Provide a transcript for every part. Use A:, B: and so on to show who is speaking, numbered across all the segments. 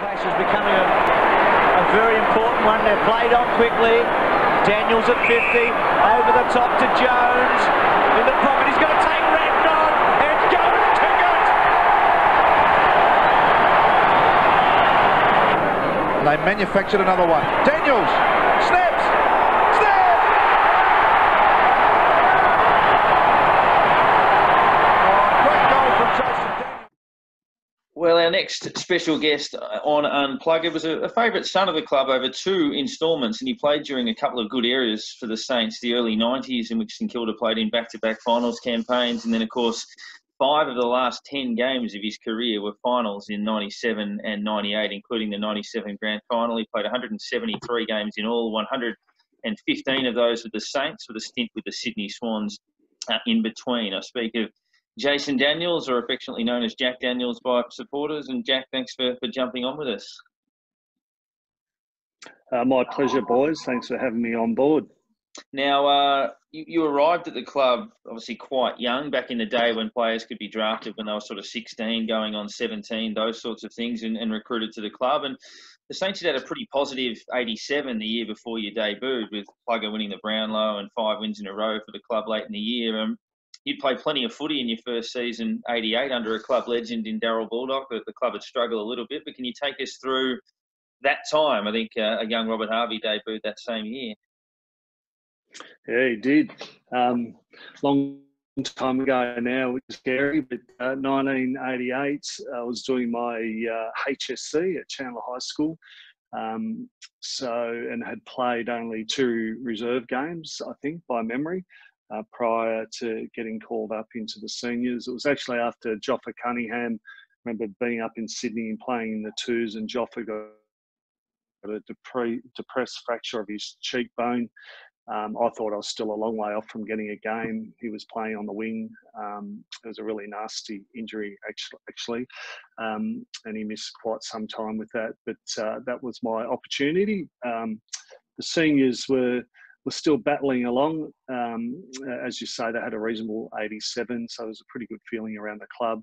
A: clash is becoming a very important one. They're played on quickly. Daniels at 50, over the top to Jones. In the pocket, he's going to take Redknapp. It's going to good.
B: They manufactured another one. Daniels snaps.
C: Well, our next special guest on Unpluggered was a favourite son of the club over 2 instalments, and he played during a couple of good eras for the Saints, the early 90s, in which St Kilda played in back-to-back finals campaigns, and then, of course, 5 of the last 10 games of his career were finals in 97 and 98, including the 97 grand final. He played 173 games in all, 115 of those with the Saints, with a stint with the Sydney Swans in between. I speak of Jason Daniels, or affectionately known as Jack Daniels by supporters. And Jack, thanks for jumping on with us.
D: My pleasure, boys. Thanks for having me on board.
C: Now, you arrived at the club obviously quite young, back in the day when players could be drafted when they were sort of 16, going on 17, those sorts of things, and recruited to the club. And the Saints had a pretty positive 87 the year before you debuted, with Plugger winning the Brownlow and 5 wins in a row for the club late in the year. You'd played plenty of footy in your first season, 88, under a club legend in Darryl Baldock. The club had struggled a little bit, but can you take us through that time? I think a young Robert Harvey debuted that same year.
D: Yeah, he did. Long time ago now, which is scary, but 1988, I was doing my HSC at Chandler High School. And had played only 2 reserve games, I think, by memory. Prior to getting called up into the seniors. It was actually after Joffa Cunningham. I remember being up in Sydney and playing in the 2s, and Joffa got a depressed fracture of his cheekbone. I thought I was still a long way off from getting a game. He was playing on the wing. It was a really nasty injury, actually, and he missed quite some time with that. But that was my opportunity. The seniors were still battling along. As you say, they had a reasonable 87, so it was a pretty good feeling around the club.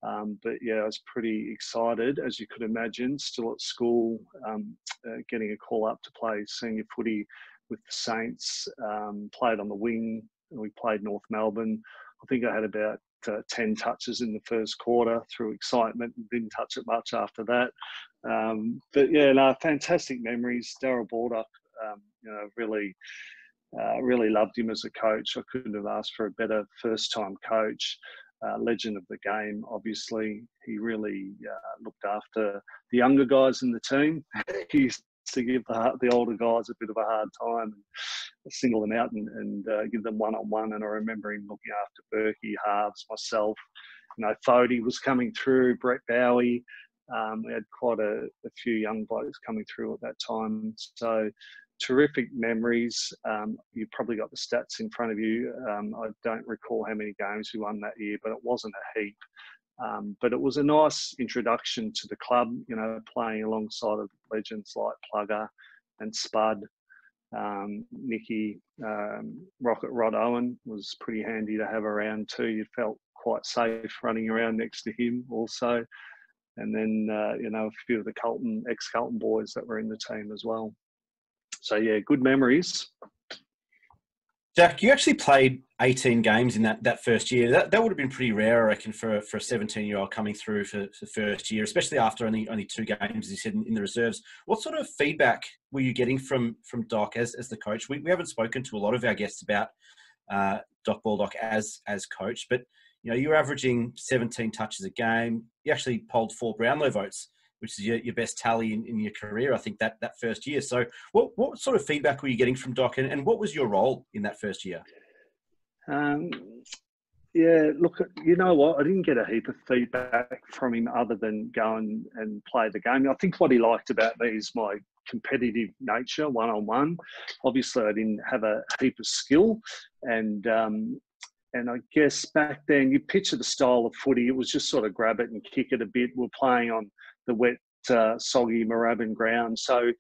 D: But yeah, I was pretty excited, as you could imagine, still at school, getting a call up to play senior footy with the Saints, played on the wing. We played North Melbourne. I think I had about 10 touches in the first quarter through excitement, and didn't touch it much after that. But yeah, no, fantastic memories. Darryl Baldock, really loved him as a coach. I couldn't have asked for a better first-time coach. Legend of the game, obviously. He really looked after the younger guys in the team. He used to give the older guys a bit of a hard time and single them out and give them one-on-one. And I remember him looking after Berkey, Harves, myself. Fody was coming through, Brett Bowie. We had quite a few young blokes coming through at that time. So terrific memories. You probably got the stats in front of you. I don't recall how many games we won that year, but it wasn't a heap. But it was a nice introduction to the club, playing alongside of legends like Plugger and Spud. Nicky, Rocket Rod Owen was pretty handy to have around too. You felt quite safe running around next to him also. And then, a few of the ex-Carlton boys that were in the team as well. So, yeah, good memories.
E: Jack, you actually played 18 games in that first year. That would have been pretty rare, I reckon, for a 17-year-old coming through for the first year, especially after only 2 games, as you said, in the reserves. What sort of feedback were you getting from Doc as the coach? We haven't spoken to a lot of our guests about Doc Baldock as coach, but you were averaging 17 touches a game. You actually polled 4 Brownlow votes, which is your best tally in your career, I think, that first year. So what sort of feedback were you getting from Doc, and what was your role in that first year?
D: Yeah, look, you know what? I didn't get a heap of feedback from him other than go and play the game. I think what he liked about me is my competitive nature, one-on-one. Obviously, I didn't have a heap of skill, and I guess back then, you picture the style of footy, it was just sort of grab it and kick it a bit. We're playing on the wet, soggy Moorabbin ground. So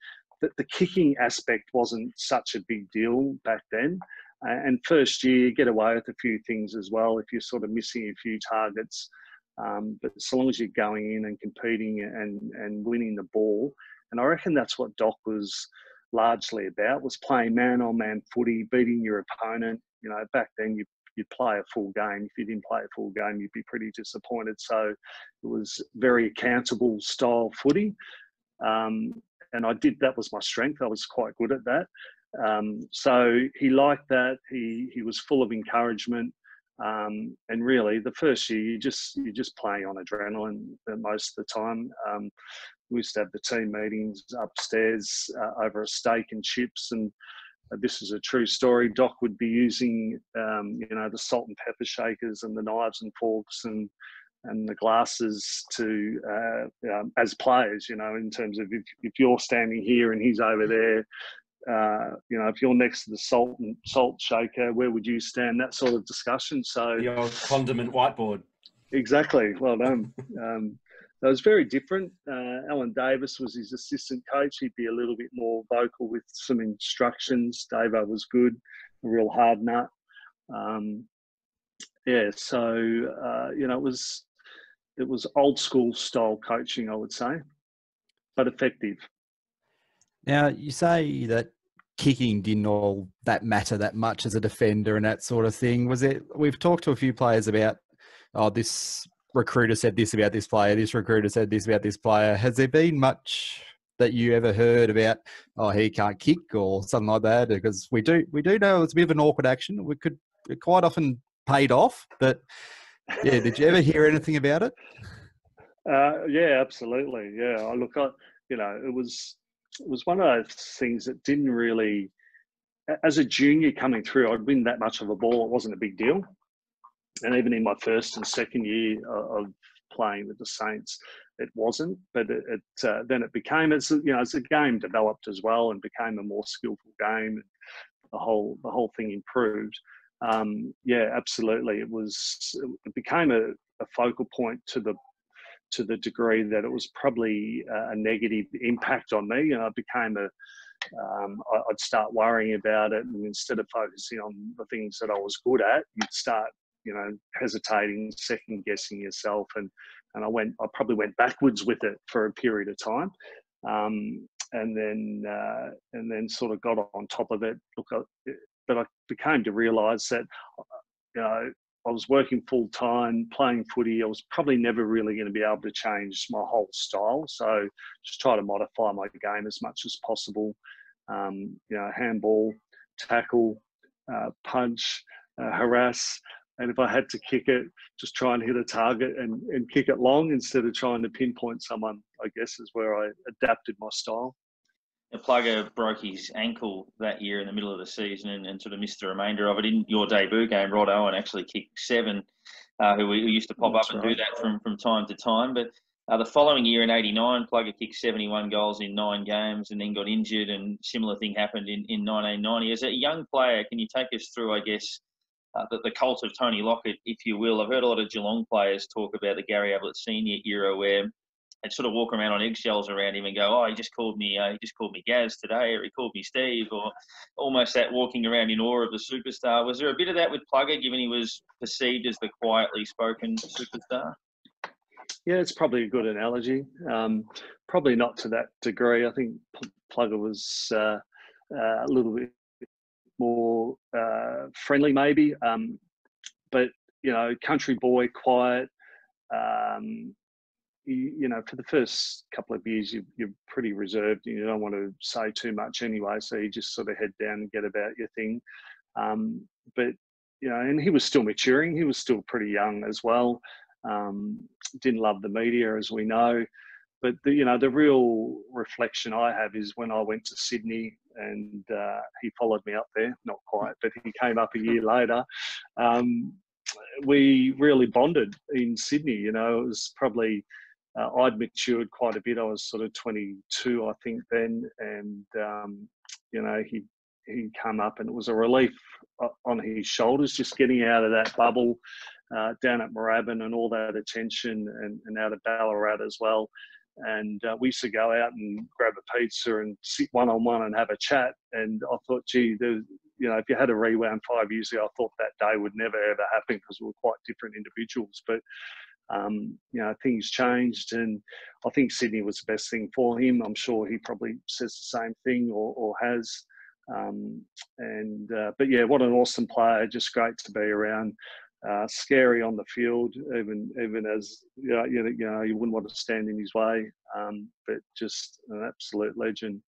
D: the kicking aspect wasn't such a big deal back then. And first year, you get away with a few things as well. If you're sort of missing a few targets, But so long as you're going in and competing and winning the ball, and I reckon that's what Doc was largely about, was playing man-on-man footy, beating your opponent. You know, back then you'd play a full game. If you didn't play a full game, you'd be pretty disappointed. So it was very accountable style footy. And that was my strength. I was quite good at that. So he liked that. He was full of encouragement. And really, the first year you're just playing on adrenaline most of the time. We used to have the team meetings upstairs over a steak and chips, and this is a true story. Doc would be using, the salt and pepper shakers and the knives and forks and the glasses to as players. You know, in terms of if you're standing here and he's over there. If you're next to the salt shaker, where would you stand? That sort of discussion. So
E: the old condiment whiteboard.
D: Exactly. Well done. It was very different. Alan Davis was his assistant coach. He'd be a little bit more vocal with some instructions. Davo was good, a real hard nut. It was old school style coaching, I would say, but effective.
F: Now, you say that kicking didn't all that matter that much as a defender and that sort of thing. We've talked to a few players about, this recruiter said this about this player, this recruiter said this about this player. Has there been much that you ever heard about, he can't kick or something like that? Because we do know it's a bit of an awkward action. It quite often paid off, but yeah, did you ever hear anything about it?
D: Yeah, absolutely. Yeah, it was one of those things that didn't really, as a junior coming through, I'd win that much of a ball. It wasn't a big deal. And even in my first and second year of playing with the Saints, it wasn't. But then it became, as the game developed as well and became a more skillful game. The whole thing improved. Yeah, absolutely. It became a focal point to the degree that it was probably a negative impact on me. And I became I'd start worrying about it, and instead of focusing on the things that I was good at, you'd start, hesitating, second guessing yourself. And I probably went backwards with it for a period of time. And then sort of got on top of it. But I became to realise that, I was working full time, playing footy. I was probably never really going to be able to change my whole style. So just try to modify my game as much as possible. Handball, tackle, punch, harass. And if I had to kick it, just try and hit a target and kick it long instead of trying to pinpoint someone, I guess, is where I adapted my style.
C: The Plugger broke his ankle that year in the middle of the season and sort of missed the remainder of it. In your debut game, Rod Owen actually kicked 7, who used to pop up and do that from time to time. But the following year in 89, Plugger kicked 71 goals in 9 games and then got injured, and similar thing happened in 1990. As a young player, can you take us through, I guess, the cult of Tony Lockett, if you will? I've heard a lot of Geelong players talk about the Gary Ablett Senior era where they'd sort of walk around on eggshells around him and go, he just called me Gaz today, or he called me Steve, or almost that walking around in awe of the superstar. Was there a bit of that with Plugger, given he was perceived as the quietly spoken superstar?
D: Yeah, it's probably a good analogy. Probably not to that degree. I think Plugger was a little bit more friendly, maybe. But, country boy, quiet. For the first couple of years, you're pretty reserved and you don't want to say too much anyway. So you just sort of head down and get about your thing. But and he was still maturing. He was still pretty young as well. Didn't love the media, as we know. But the real reflection I have is when I went to Sydney and he followed me up there. Not quite, but he came up a year later. We really bonded in Sydney. It was probably I'd matured quite a bit. I was sort of 22, I think, then, and he'd come up, and it was a relief on his shoulders just getting out of that bubble down at Moorabbin and all that attention, and out of Ballarat as well. And we used to go out and grab a pizza and sit one-on-one and have a chat. And I thought, gee, if you had a rewound 5 years ago, I thought that day would never, ever happen because we were quite different individuals. But Things changed, and I think Sydney was the best thing for him. I'm sure he probably says the same thing or has. But yeah, what an awesome player! Just great to be around. Scary on the field, even as you wouldn't want to stand in his way. But just an absolute legend.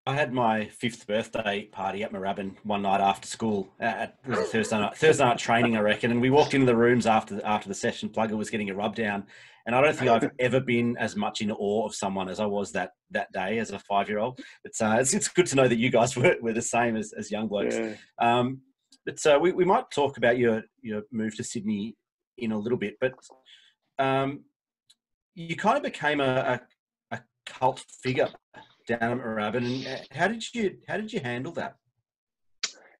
E: I had my 5th birthday party at Moorabbin one night after school. It was a Thursday night training, I reckon. And we walked into the rooms after the session. Plugger was getting a rub down, and I don't think I've ever been as much in awe of someone as I was that day as a 5-year-old. It's good to know that you guys were the same as young blokes.
D: Yeah.
E: But we might talk about your move to Sydney in a little bit. But you kind of became a cult figure down at Moorabbin. And how did you handle that?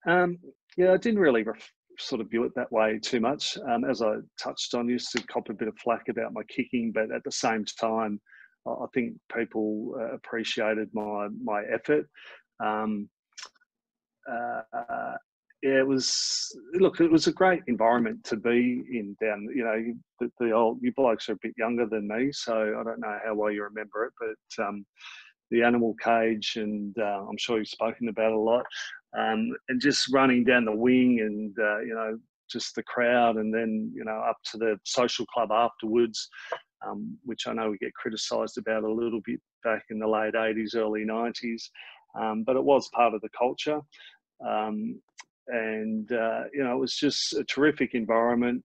D: I didn't really sort of view it that way too much. As I touched on, used to cop a bit of flack about my kicking, but at the same time, I think people appreciated my effort. It was a great environment to be in down. You blokes are a bit younger than me, so I don't know how well you remember it, but the animal cage, and I'm sure you've spoken about it a lot, and just running down the wing, and just the crowd, and then up to the social club afterwards, which I know we get criticised about a little bit back in the late 80s, early 90s, but it was part of the culture, it was just a terrific environment.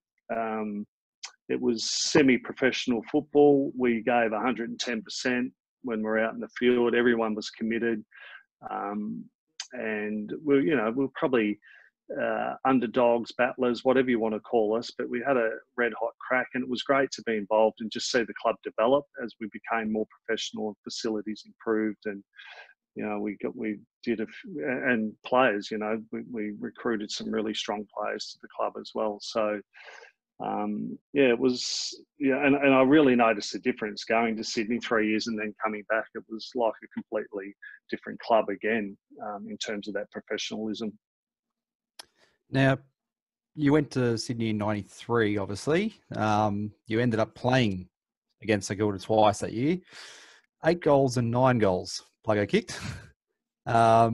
D: It was semi-professional football. We gave 110%. When we're out in the field, everyone was committed, and we're probably underdogs, battlers, whatever you want to call us, but we had a red hot crack, and it was great to be involved and just see the club develop as we became more professional and facilities improved, and and players, we recruited some really strong players to the club as well. So. It was, and I really noticed the difference going to Sydney 3 years and then coming back. It was like a completely different club again, in terms of that professionalism.
F: Now, you went to Sydney in '93, obviously. You ended up playing against St Kilda twice that year. 8 goals and 9 goals Plugger kicked. How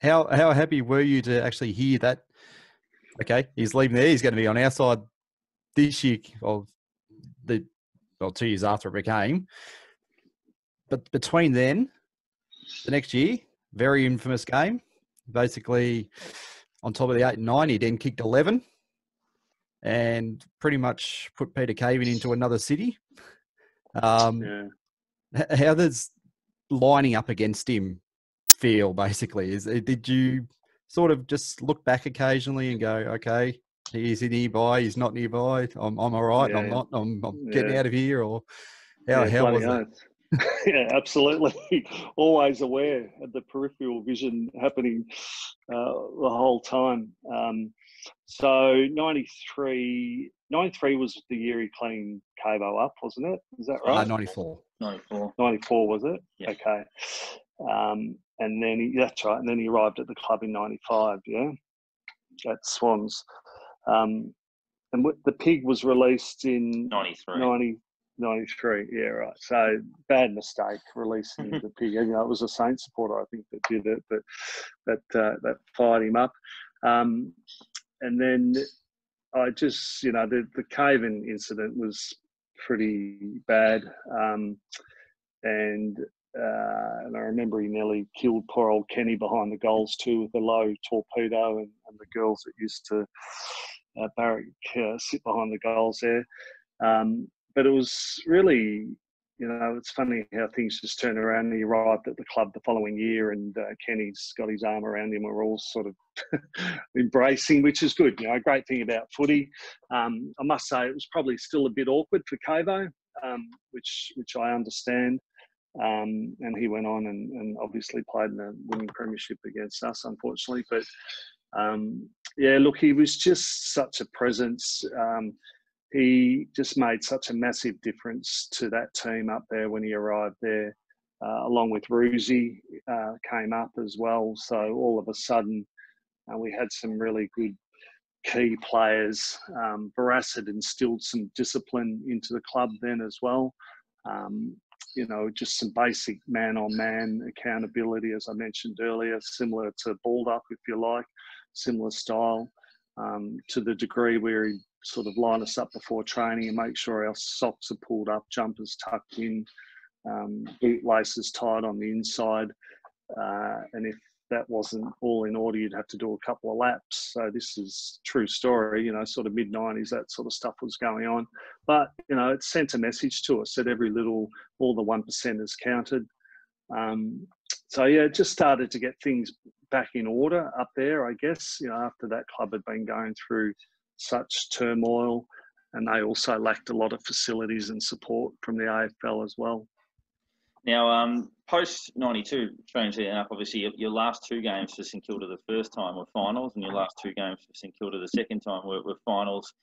F: happy were you to actually hear that, okay, he's leaving there, he's going to be on our side this year, 2 years after it became. But between then, the next year, very infamous game. Basically, on top of the 8 and 9, he then kicked 11 and pretty much put Peter Caven into another city. How does lining up against him feel, basically? Did you sort of just look back occasionally and go, okay, he's nearby, he's not nearby, I'm all right, I'm not, I'm getting out of here, or how was that?
D: Yeah, absolutely. Always aware of the peripheral vision happening the whole time. So 93 was the year he cleaned Cavo up, wasn't it? Is that right?
F: 94.
D: 94, was it?
C: Yeah.
D: Okay. And then that's right. And then he arrived at the club in 95, yeah, at Swans. And the Pig was released in 93. Yeah, right. So bad mistake releasing the Pig. It was a Saints supporter, I think, that did it, but that fired him up. And then I just, the Caven incident was pretty bad. And I remember he nearly killed poor old Kenny behind the goals too, with a low torpedo, and the girls that used to sit behind the goals there. But it was really, it's funny how things just turn around. He arrived at the club the following year, and Kenny's got his arm around him. We're all sort of embracing, which is good. A great thing about footy. I must say it was probably still a bit awkward for Cavo, which I understand. And he went on and obviously played in the winning premiership against us, unfortunately. But he was just such a presence. He just made such a massive difference to that team up there when he arrived there, along with Roosie came up as well. So all of a sudden, we had some really good key players. Barras had instilled some discipline into the club then as well. Just some basic man-on-man accountability, as I mentioned earlier, similar to Baldock, if you like, similar style, to the degree where he sort of line us up before training and make sure our socks are pulled up, jumpers tucked in, boot laces tied on the inside. And if that wasn't all in order, you'd have to do a couple of laps. So this is true story, sort of mid-90s, that sort of stuff was going on. But, it sent a message to us that all the 1%ers counted. It just started to get things back in order up there, I guess, after that club had been going through such turmoil, and they also lacked a lot of facilities and support from the AFL as well.
C: Now, post 92, strangely enough, obviously your last two games for St Kilda the first time were finals, and your last two games for St Kilda the second time were finals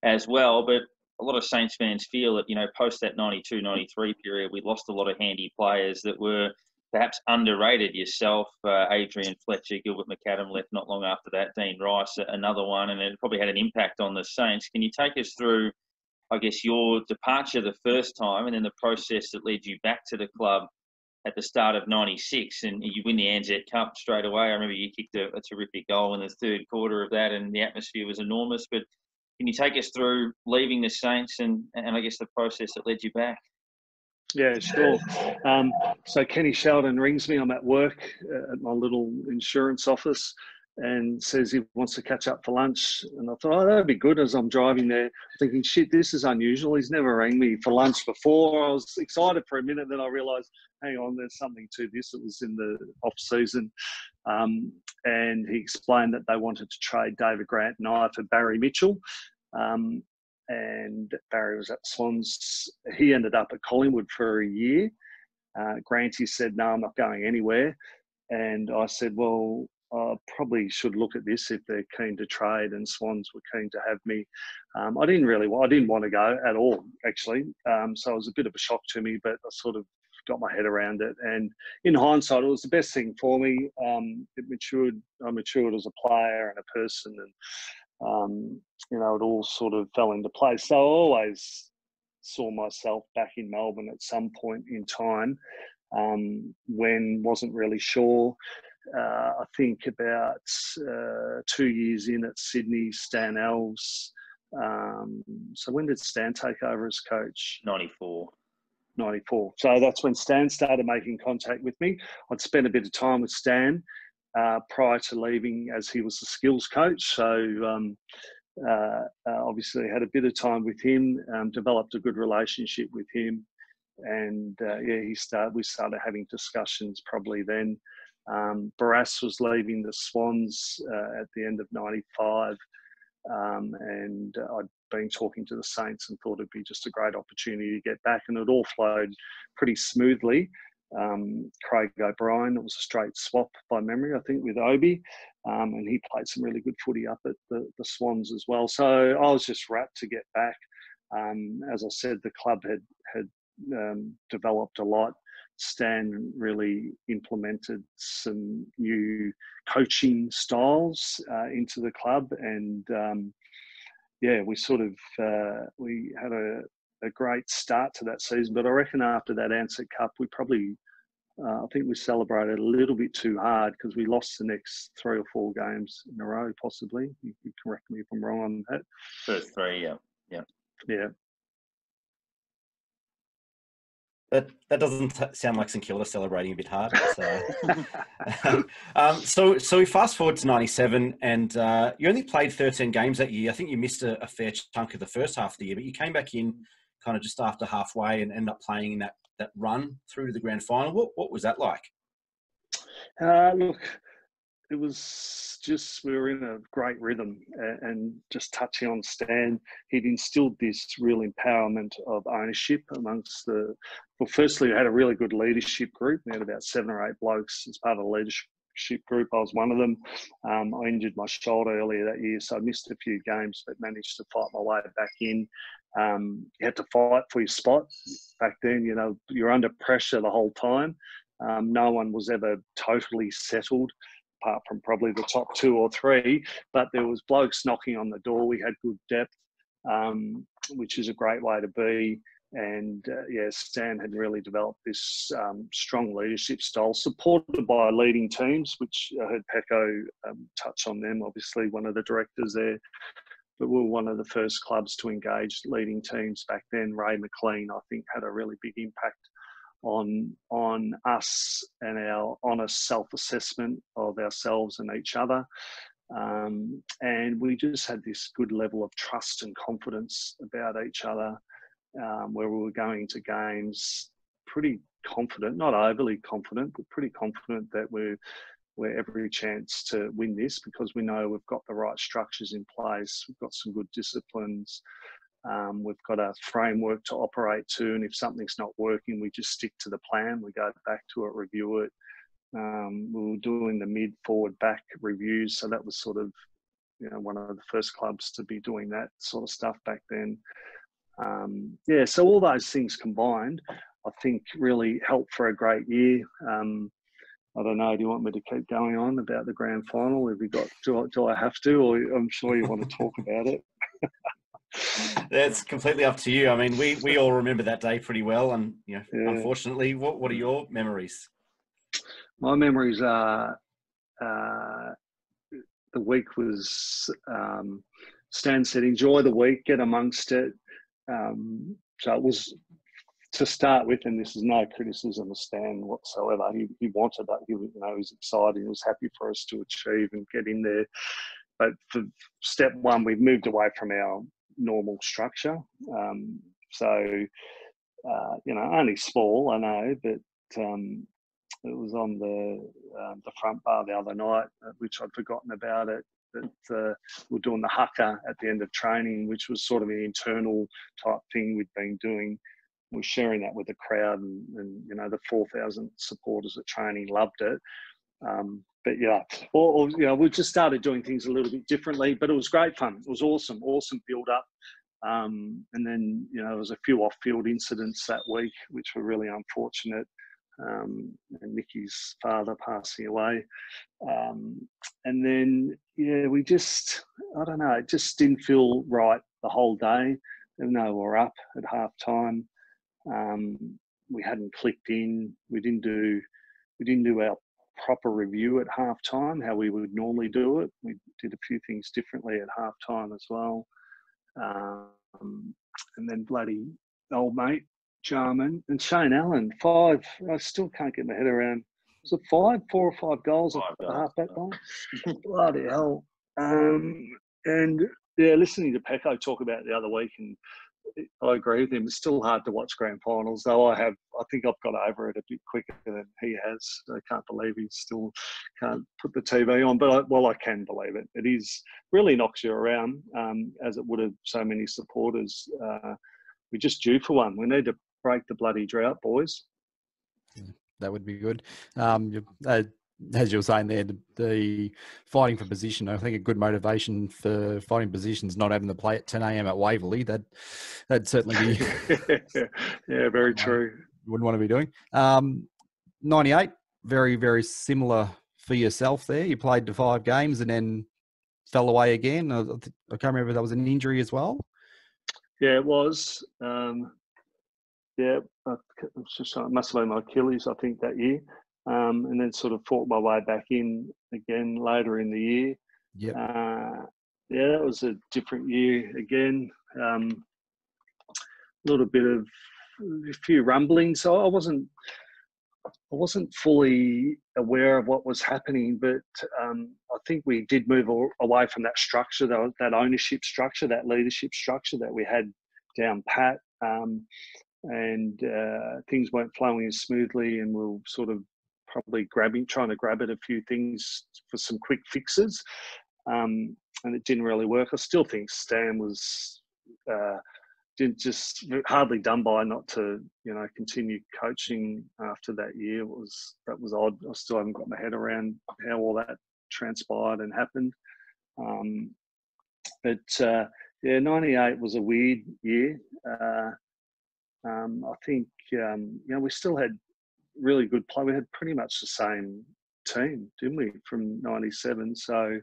C: as well. But a lot of Saints fans feel that, post that 92-93 period, we lost a lot of handy players that were perhaps underrated. Yourself, Adrian Fletcher, Gilbert McAdam left not long after that, Dean Rice, another one, and it probably had an impact on the Saints. Can you take us through, I guess, your departure the first time and then the process that led you back to the club at the start of 96, and you win the ANZ Cup straight away? I remember you kicked a terrific goal in the third quarter of that, and the atmosphere was enormous. But can you take us through leaving the Saints and I guess the process that led you back?
D: Yeah, sure. So Kenny Sheldon rings me. I'm at work at my little insurance office and says he wants to catch up for lunch. And I thought, that'd be good, as I'm driving there, thinking, shit, this is unusual. He's never rang me for lunch before. I was excited for a minute, then I realised, hang on, there's something to this. It was in the off-season. And he explained that they wanted to trade David Grant and I for Barry Mitchell. And Barry was at Swans. He ended up at Collingwood for a year. Granty said, no, I'm not going anywhere. And I said, well, I probably should look at this if they're keen to trade, and Swans were keen to have me. I didn't want to go at all, actually. So it was a bit of a shock to me, but I sort of got my head around it. And in hindsight, it was the best thing for me. I matured as a player and a person, and it all sort of fell into place. So I always saw myself back in Melbourne at some point in time, when wasn't really sure. I think about 2 years in at Sydney, Stan Elves. So when did Stan take over as coach?
C: 94.
D: So that's when Stan started making contact with me. I'd spent a bit of time with Stan prior to leaving, as he was the skills coach. So obviously had a bit of time with him, developed a good relationship with him. And we started having discussions probably then. Barras was leaving the Swans at the end of 95, and I'd been talking to the Saints and thought it'd be just a great opportunity to get back, and it all flowed pretty smoothly. Craig O'Brien, it was a straight swap by memory, I think, with Obi, and he played some really good footy up at the Swans as well. So I was just rapt to get back. As I said, the club had developed a lot. Stan really implemented some new coaching styles into the club, and we sort of we had a great start to that season. But I reckon after that ANZ Cup, we probably I think we celebrated a little bit too hard, because we lost the next 3 or 4 games in a row, possibly. You can correct me if I'm wrong on that.
C: First 3, yeah.
E: That doesn't sound like St Kilda celebrating a bit hard. So we fast forward to 97, and you only played 13 games that year. I think you missed a fair chunk of the first half of the year, but you came back in kind of just after halfway and ended up playing in that run through to the grand final. What was that like?
D: Look, it was just, we were in a great rhythm, and just touching on Stan, he'd instilled this real empowerment of ownership amongst firstly, we had a really good leadership group. We had about 7 or 8 blokes as part of the leadership group. I was one of them. I injured my shoulder earlier that year, so I missed a few games, but managed to fight my way back in. You had to fight for your spot. Back then, you're under pressure the whole time. No one was ever totally settled. apart from probably the top 2 or 3. But there was blokes knocking on the door. We had good depth, which is a great way to be. And Stan had really developed this strong leadership style, supported by leading teams, which I heard Pecco touch on them, obviously one of the directors there. But we were one of the first clubs to engage leading teams back then. Ray McLean, I think, had a really big impact on us and our honest self-assessment of ourselves and each other. And we just had this good level of trust and confidence about each other, where we were going to games pretty confident, not overly confident, but pretty confident that we're every chance to win this, because we know we've got the right structures in place. We've got some good disciplines. We've got a framework to operate to, and if something's not working, we just stick to the plan. We go back to it, review it. We were doing the mid-forward back reviews, so that was sort of, one of the first clubs to be doing that sort of stuff back then. So all those things combined, I think, really helped for a great year. I don't know. Do you want me to keep going on about the grand final? Have you got? Do I have to? Or I'm sure you want to talk about it.
E: That's completely up to you. I mean, we all remember that day pretty well, and unfortunately, what are your memories?
D: My memories are the week was. Stan said, "Enjoy the week, get amongst it." So it was, to start with, and this is no criticism of Stan whatsoever. He wanted that. He was excited. He was happy for us to achieve and get in there. But for step one, we've moved away from our normal structure. Only small, I know, but it was on the front bar the other night, which I'd forgotten about it. That we're doing the haka at the end of training, which was sort of an internal type thing we'd been doing. We're sharing that with the crowd, and the 4,000 supporters at training loved it. We just started doing things a little bit differently, but it was great fun. It was awesome build up. And then, there was a few off-field incidents that week, which were really unfortunate. And Nicky's father passing away. And then, we just, I don't know, it just didn't feel right the whole day. Even though we're up at half time, we hadn't clicked in. We didn't do our proper review at half time, how we would normally do it. We did a few things differently at half time as well. And then bloody old mate Jarman and Shane Allen, 5. I still can't get my head around. Was it 4 or 5 goals at the halfback line? Bloody hell. Listening to Pecco talk about it the other week, and I agree with him. It's still hard to watch grand finals, though. I think I've got over it a bit quicker than he has. I can't believe he still can't put the TV on, but I can believe it. It is really knocks you around, as it would have so many supporters. We're just due for one. We need to break the bloody drought, boys.
F: That would be good. As you were saying there, the fighting for position, I think a good motivation for fighting positions, not having to play at 10 a.m. at Waverley, that'd certainly be...
D: Yeah, very true.
F: Wouldn't want to be doing. 98, very, very similar for yourself there. You played to 5 games and then fell away again. I can't remember if that was an injury as well.
D: Yeah, it was. It must have been my Achilles, I think, that year. And then sort of fought my way back in again later in the year.
F: Yep.
D: That was a different year again. A little bit of a few rumblings. So I wasn't fully aware of what was happening, but I think we did move away from that structure, that ownership structure, that leadership structure that we had down pat. And things weren't flowing as smoothly, and we were sort of probably trying to grab at a few things for some quick fixes, and it didn't really work. I still think Stan was just hardly done by not to continue coaching after that year. That was odd. I still haven't got my head around how all that transpired and happened. But 98 was a weird year. I think we still had really good play. We had pretty much the same team, didn't we, from 97? So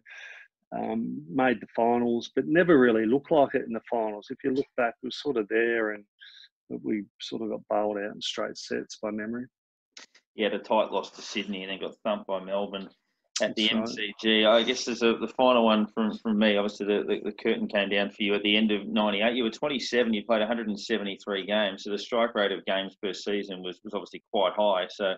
D: made the finals, but never really looked like it in the finals. If you look back, it was sort of there, and we sort of got bailed out in straight sets by memory.
C: Yeah, the tight loss to Sydney and then got thumped by Melbourne at the MCG. I guess there's the final one from me. Obviously, the curtain came down for you at the end of 98. You were 27. You played 173 games. So the strike rate of games per season was obviously quite high. So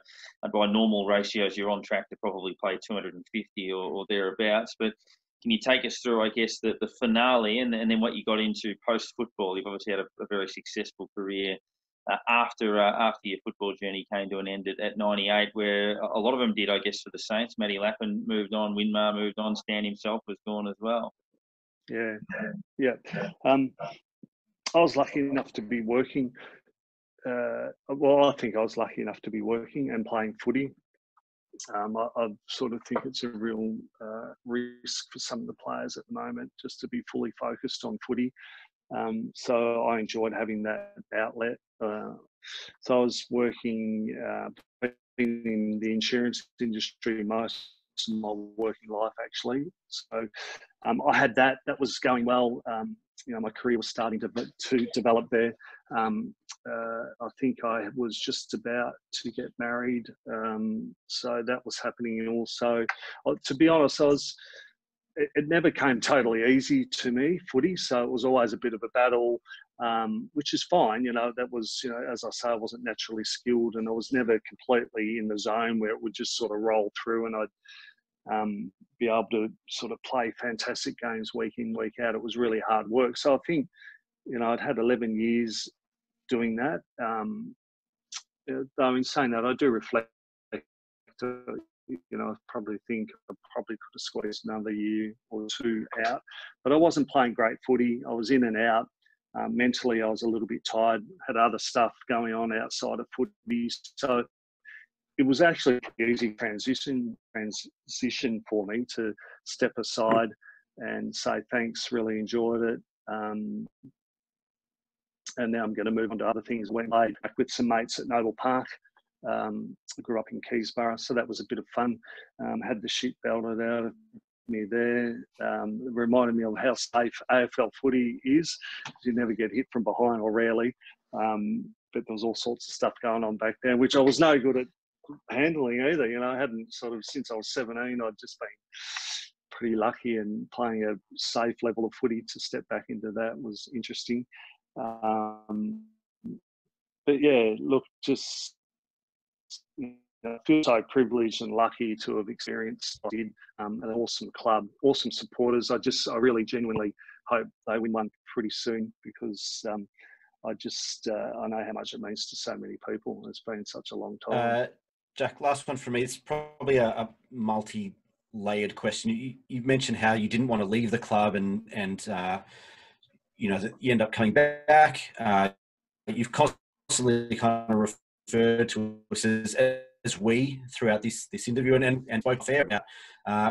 C: by normal ratios, you're on track to probably play 250 or thereabouts. But can you take us through, I guess, the finale and then what you got into post-football? You've obviously had a very successful career after your football journey came to an end at 98, where a lot of them did, I guess, for the Saints. Matty Lappin moved on, Winmar moved on, Stan himself was gone as well.
D: Yeah. I was lucky enough to be working. I think I was lucky enough to be working and playing footy. I sort of think it's a real risk for some of the players at the moment just to be fully focused on footy. So I enjoyed having that outlet. So I was working in the insurance industry most of my working life, actually. So I had that. That was going well. My career was starting to develop there. I think I was just about to get married. So that was happening also. To be honest, it never came totally easy to me, footy. So it was always a bit of a battle, which is fine. That was, as I say, I wasn't naturally skilled, and I was never completely in the zone where it would just sort of roll through and I'd be able to sort of play fantastic games week in, week out. It was really hard work. So I think, I'd had 11 years doing that. Though in saying that, I do reflect, I probably think I probably could have squeezed another year or two out. But I wasn't playing great footy. I was in and out. Mentally, I was a little bit tired, had other stuff going on outside of footy. So it was actually a pretty easy transition for me to step aside and say thanks, really enjoyed it. And now I'm going to move on to other things. Went back with some mates at Noble Park. I grew up in Keysborough, so that was a bit of fun. Had the shit belted out of me there. It reminded me of how safe AFL footy is. You never get hit from behind, or rarely. But there was all sorts of stuff going on back then, which I was no good at handling either. I hadn't sort of, since I was 17, I'd just been pretty lucky, and playing a safe level of footy to step back into that was interesting. But yeah, look, just I feel so privileged and lucky to have experienced an awesome club, awesome supporters. I really genuinely hope they win one pretty soon, because I know how much it means to so many people. It's been such a long time.
E: Jack, last one for me. It's probably a multi-layered question. You mentioned how you didn't want to leave the club, and you end up coming back. You've constantly kind of referred to us as we throughout this interview, and spoke fair about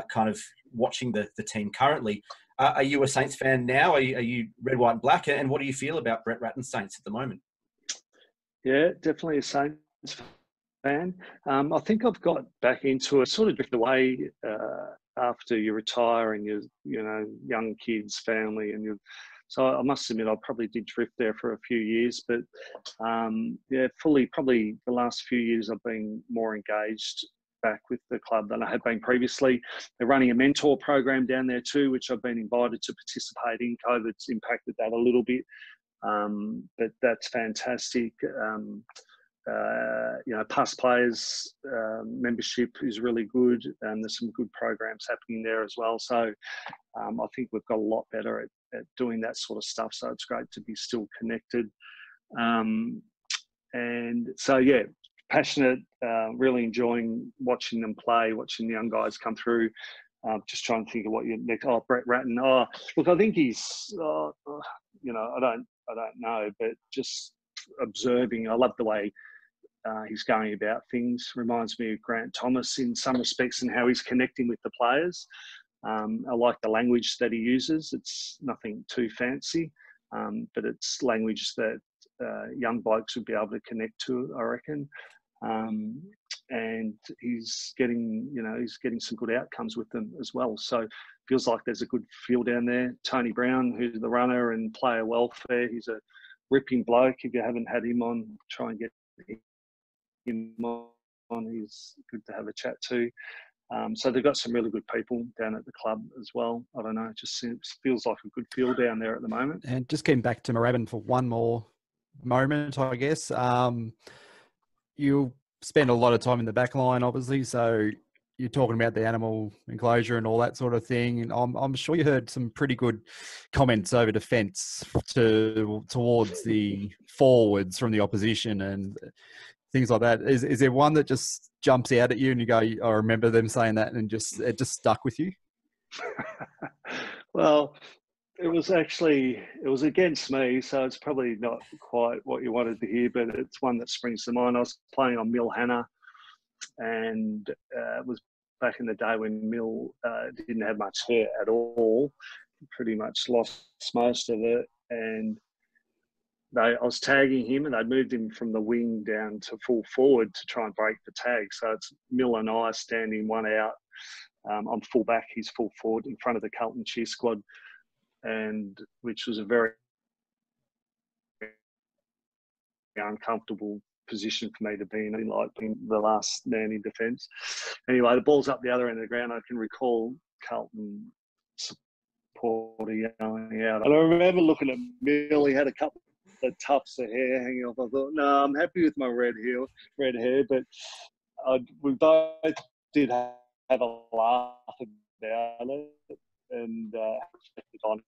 E: kind of watching the team currently. Are you a Saints fan now? Are you red, white, and black? And what do you feel about Brett Ratten's Saints at the moment?
D: Yeah, definitely a Saints fan. I think I've got back into it, sort of drift away after you retire and you're, young kids, family, and so I must admit I probably did drift there for a few years, but fully probably the last few years I've been more engaged back with the club than I had been previously. They're running a mentor program down there too, which I've been invited to participate in. COVID's impacted that a little bit, but that's fantastic. Past players membership is really good, and there's some good programs happening there as well. So I think we've got a lot better at doing that sort of stuff. So it's great to be still connected. And so, yeah, passionate, really enjoying watching them play, watching the young guys come through. Just trying to think of what you next. Oh, Brett Ratten. Oh, look, I think he's, I don't know, but just observing. I love the way he's going about things. Reminds me of Grant Thomas in some respects, and how he's connecting with the players. I like the language that he uses. It's nothing too fancy, but it's language that young blokes would be able to connect to, I reckon. and he's getting some good outcomes with them as well. So feels like there's a good feel down there. Tony Brown, who's the runner and player welfare, he's a ripping bloke. If you haven't had him on, try and get him on. He's good to have a chat to. So they've got some really good people down at the club as well. I don't know, it just feels like a good feel down there at the moment.
F: And just getting back to Moorabbin for one more moment, I guess. You spend a lot of time in the back line, obviously, so you're talking about the animal enclosure and all that sort of thing. And I'm sure you heard some pretty good comments over defence towards the forwards from the opposition and things like that. Is there one that just jumps out at you and you go, I remember them saying that, and it just stuck with you?
D: Well, it was against me, so it's probably not quite what you wanted to hear, but it's one that springs to mind. I was playing on Mill Hannah, and it was back in the day when Mill didn't have much hair at all. Pretty much lost most of it, and I was tagging him, and they'd moved him from the wing down to full forward to try and break the tag. So it's Mill and I standing one out. I'm full back, he's full forward in front of the Carlton cheer squad, and which was a very uncomfortable position for me to be in, like being the last man in defence. Anyway, the ball's up the other end of the ground. I can recall Carlton supporter yelling out. And I remember looking at Mill, he had a couple of tufts of hair hanging off. I thought, no, I'm happy with my red hair, but we both did have a laugh about it. And on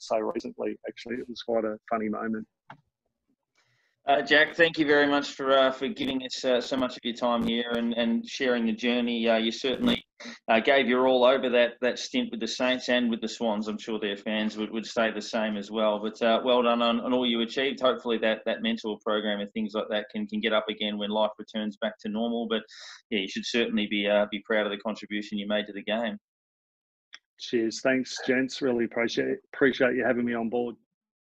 D: so recently, actually, it was quite a funny moment.
C: Jack, thank you very much for giving us so much of your time here and sharing the journey. You certainly gave your all over that stint with the Saints and with the Swans. I'm sure their fans would say the same as well. But well done on all you achieved. Hopefully that mentor program and things like that can get up again when life returns back to normal. But yeah, you should certainly be proud of the contribution you made to the game.
D: Cheers. Thanks, gents. Really appreciate you having me on board.